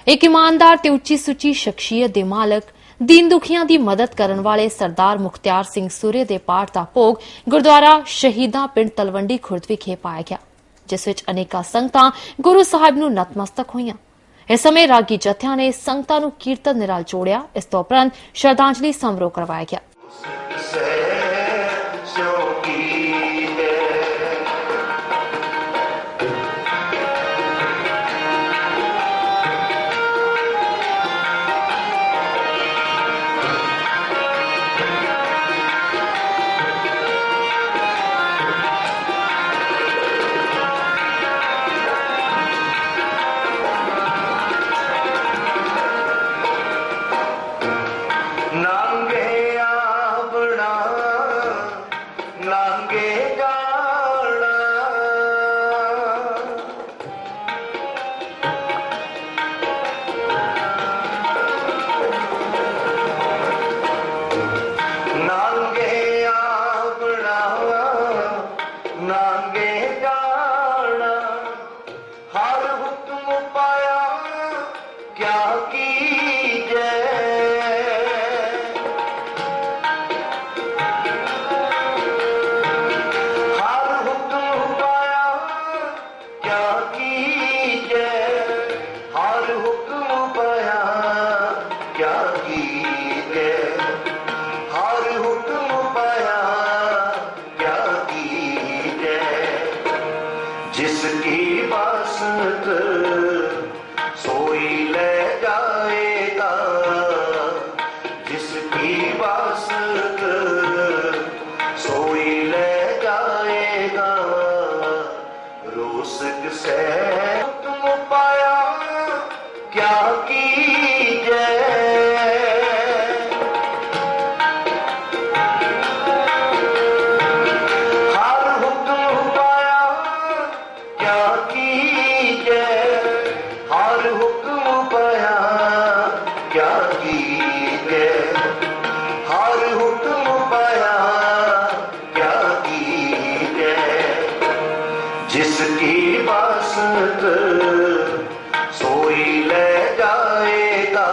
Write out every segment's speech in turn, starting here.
एक ईमानदार ते उच्ची सुची शख्सियत दे मालक दीन दुखियां दी मदद करन वाले सरदार मुख्तियार सिंह सूर्य दे पाठ दा भोग गुरुद्वारा शहीदां पिंड तलवंडी खुर्द विखे पाया गया, जिस विच अनेकां संगतां गुरु साहिब नूं नतमस्तक होईयां। इस समय रागी जत्थियां ने संगतां नूं कीर्तन दे नाल जोड़िया। इस तो उपरंत श्रद्धांजलि समारोह करवाया गया। जिसकी बासत सोई ले जाएगा, जिसकी बासत सोई ले जाएगा, रोसक से तुम पाया क्या कीजिए। जिसकी बासत सोई ले जाएगा,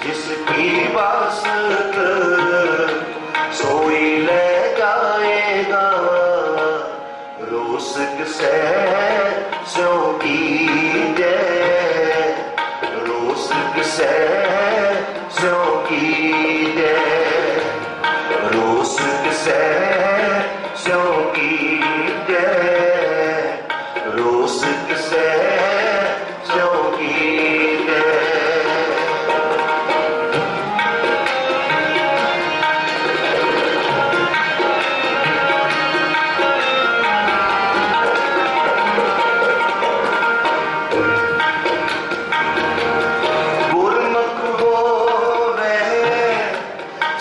जिसकी बासत सोई ले जाएगा, रोसक से सो कीजिए, रोसक से सो कीजिए, रोसक से सो कीजिए, रोसक से सो कीजिए। गुरमुख होवे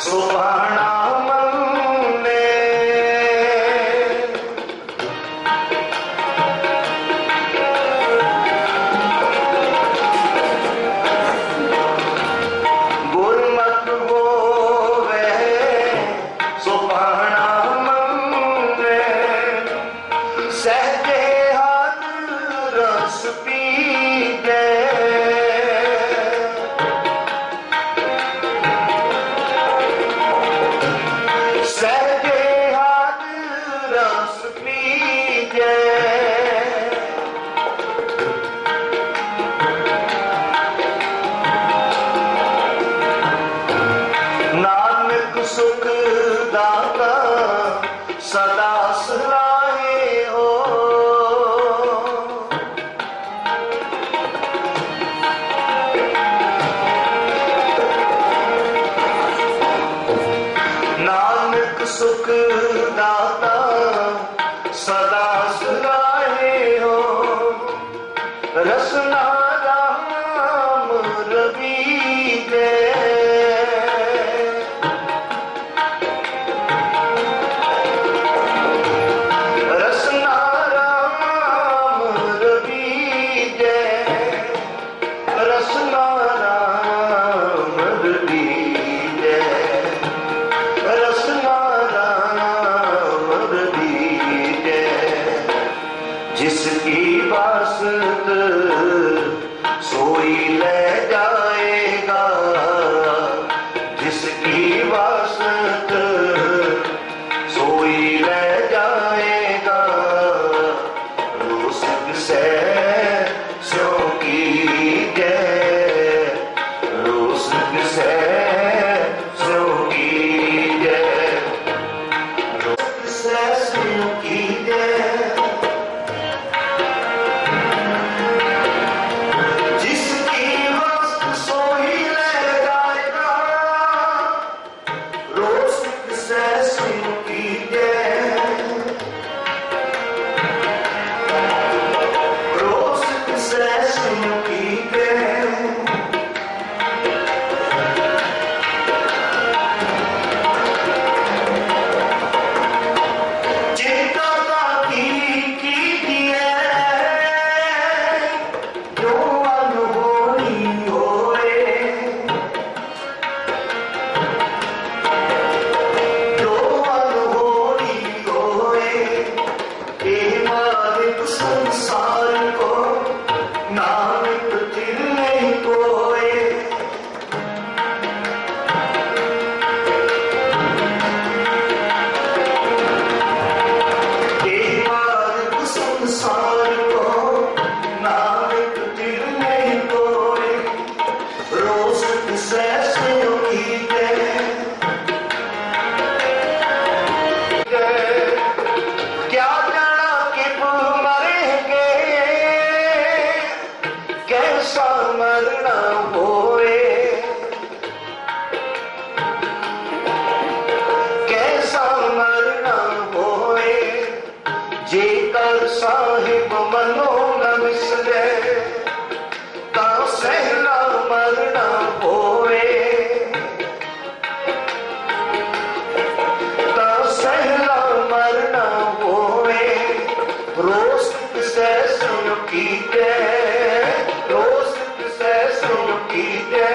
सुभाना सुख दाता सदा सराहे हो, नानक सुख दाता सदा सराहे हो, रसना राम रवि दे, जिसकी बासत नानक चिर नहीं कोए। एक मार्ग संसार को नानक चिर नहीं कोए। रोज सैसे कीजे क्या जाना कि मरेंगे कैसा मरना होए। कैसा मरना होए जेकर साहिब मनो न मिसले ता सहना मरना होए। ता सहना मरना होए। रोज से सुन कीजे रोज से सुन कीजे।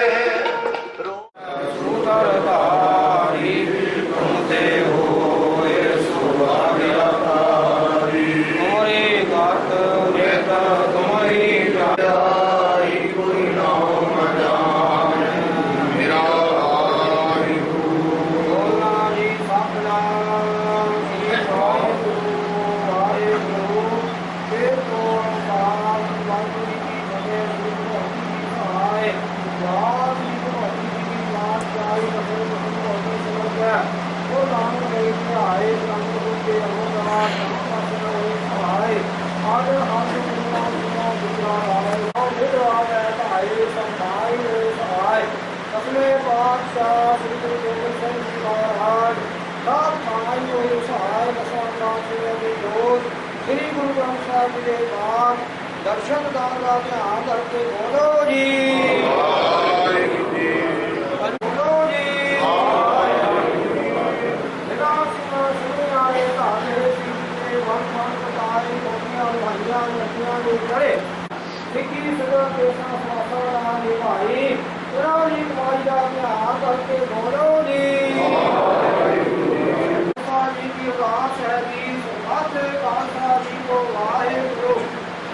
श्री गुरु ग्रंथ साहिब जी के बाद दर्शन दान का ध्यान करके बोलो जी बोलो जी। करके बोलो जी की उदास है जी खालसा जी को वाहेगुरु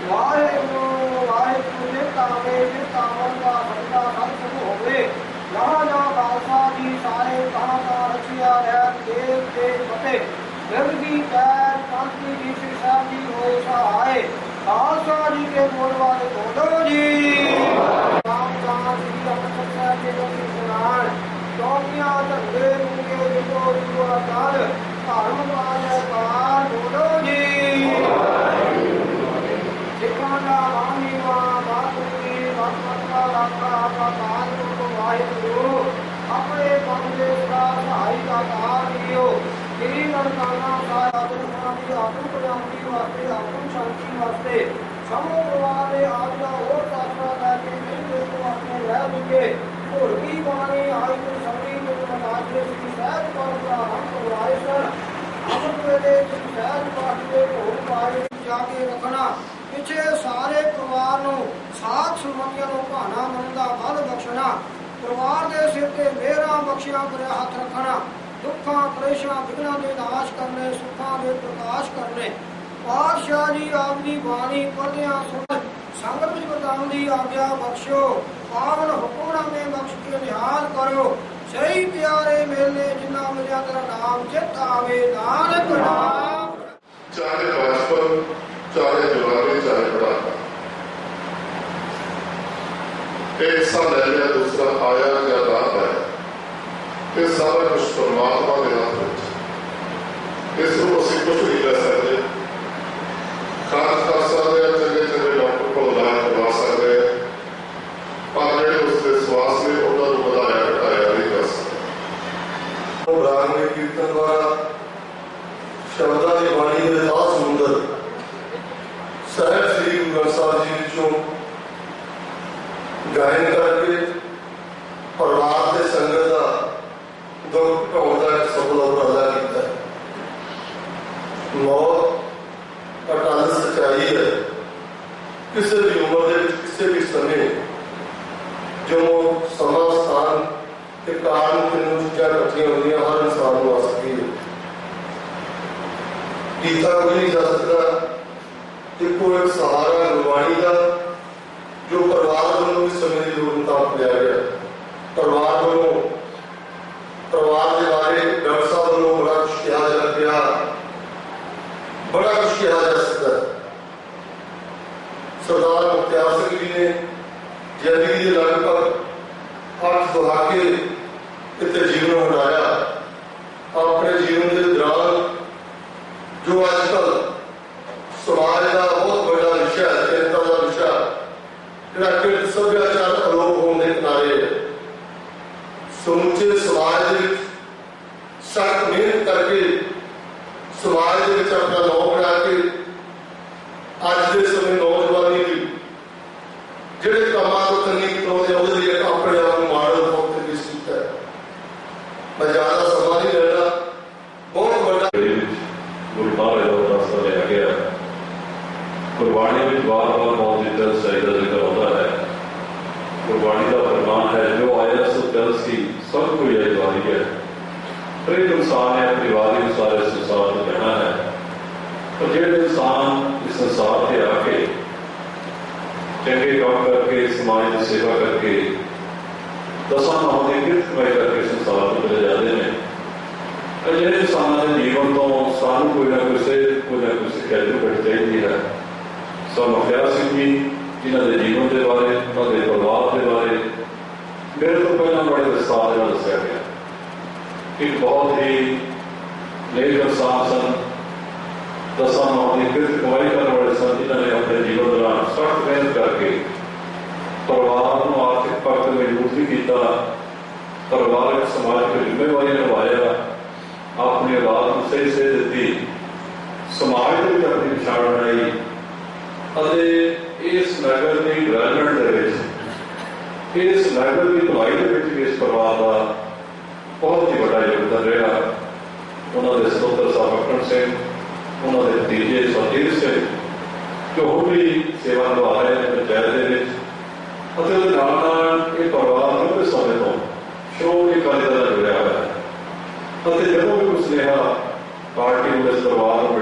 वाहेगुरु वाहेगुरु तावे तावन का सदा सत्संग होवे। जहाँ जहाँ खालसा जी सारे कहाँ कहाँ रचिया है देव देव फतेह गर्गी पैर कांति जी श्री साहब जी हो सहाय। खालसा जी के बोल वाले बोलो जी राम राम श्री अमृतसर साहब के जो सुनान चौकियां धंधे रूगे जितो जितो अकाल धर्म पाल बोलो जी। सिखाना वाणी बातुकी बातमता लाखा पाल को वाहिगुरु अपने बंदे का सहाय का कार लियो। श्री नरकाना साधु स्वामी आत्म प्रजापति वास्ते आत्म शांति वास्ते समो प्रवाह आज का और शास्त्रा करके मेरे को अपने रह लुके और की बाणी आई तो सभी को आज श्री सहज पर हम करवाए सर अमृत वेले श्री सहज पाठ के भोग पाए जाके रखना पिछे सारे परिवार नु साथ सुमतियां नु भाना मन दा बल बख्शना परिवार दे सिर ते मेरा बख्शिया करे हाथ रखना दुखा क्लेशा विघ्ना दे नाश करने सुखा दे प्रकाश करने। पातशाह जी आपकी बाणी पढ़िया सुन संगत विच वरदान दी आज्ञा बख्शो पावन हुक्मना में बख्श के निहाल करो। सही प्यारे मेले जिन्ना मिलिया तेरा नाम चित आवे नानक नाम। चाहे बचपन चाहे जवानी चाहे बुढ़ापा एक हिस्सा ले लिया दूसरा आया या रात आया ये सारा कुछ परमात्मा के हाथ में। इसको असं कुछ नहीं ले सकते खास कर सकते चंगे चंगे डॉक्टर को इलाज करवा सकते पर जेडे उसके स्वास्थ्य में उन्होंने बढ़ाया घटाया नहीं कर सकते। राग में कीर्तन द्वारा शब्दा की बाणी के खास सुंदर साहब श्री गुरु ग्रंथ साहिब जी विचों गायन करके परिवार के संगत का दुख ढाउण का सफल उपराला किया। मौत अटल सच्चाई है किसी भी उम्र के किसी भी समय जो समा स्थान के कारण तीनों चीज़ा इकट्ठिया होंगे हर इंसान को आ सकती है। गीता कोई नहीं जा सकता एको एक सहारा गुरबाणी का धार्मिक सभ्याचार अलोप होने के किनारे समूचे समाज सख्त मेहनत करके समाज अपना नाम बना के अज के समय नौजवानी की ਜਿਹੜੇ ਕੰਮਾਂ ਤੋਂ ਕੰਨੀ ਕਰਾਉਂਦੇ ਉਹਦੇ ਲਈ ਆਪਣੇ ਆਪ ਨੂੰ ਮਾਡਲ ਤੌਰ ਤੇ ਪੇਸ਼ ਕੀਤਾ ਹੈ। ਮੈਂ ਜ਼ਿਆਦਾ ਸਮਾਂ ਨਹੀਂ ਲੈਣਾ, ਬਹੁਤ ਵੱਡਾ ਗੁਰਬਾਣੀ ਦਾ ਰਸਤਾ ਲਿਆ ਗਿਆ। ਗੁਰਬਾਣੀ ਵਿੱਚ ਵਾਰ-ਵਾਰ ਮੌਤ ਦੀ ਸਹੀ ਦਾ ਜ਼ਿਕਰ ਆਉਂਦਾ ਹੈ। ਗੁਰਬਾਣੀ ਦਾ ਫਰਮਾਨ ਹੈ, ਜੋ ਆਇਆ ਸੋ ਜਲ ਸੀ ਸਭ ਕੋਈ ਅਜਵਾਰੀ ਹੈ। ਹਰ ਇੱਕ ਇਨਸਾਨ ਨੇ ਆਪਣੀ ਵਾਰੀ ਅਨੁਸਾਰ ਇਸ ਸੰਸਾਰ ਨੂੰ ਰਹਿਣਾ ਹੈ। ਪਰ ਜਿਹੜੇ ਇਨਸਾਨ ਇਸ ਸੰਸਾਰ ਤੇ ਆ ਕੇ चंगे काम करके समाज की सेवा करके दसा नाम की किरत कमाई करके संसार को चले जाते हैं, अजिहे इंसानों के जीवन तो सानू कोई ना कोई सिक्ख्या जरूर चाहिए है। सर मुखत्यार सिंह जी जिन्हों के जीवन के बारे, उन्होंने परिवार के बारे मेरे तो पहला बड़े विस्तार में दसिया गया। एक बहुत ही नेक इंसान सन, दसा नाम की किरत कमाई करने वाले सन, जिन्होंने अपने जीवन दौरान सख्त मेहनत करके परिवार को आर्थिक पक्ष में मजबूत भी किया, परिवारक समाज की जिम्मेवारी निभाया, अपनी औलाद को सही सही दी, समाज में अपनी पछाण बनाई, इस नगर की डेवलपमेंट इस नगर की भलाई भी इस परिवार का बहुत ही बड़ा योगदान रहा। उन्होंने सतोत्र साहब मक्खन सिंह, उन्होंने भतीजे सुरजीत सिंह जो होर भी सेवा निभा रहे हैं पंचायत के परिवार लंबे समय तो श्रोमणी अकाली दल जुड़ा हुआ है। जो भी कुछ स्नेहा पार्टी को इस परिवार को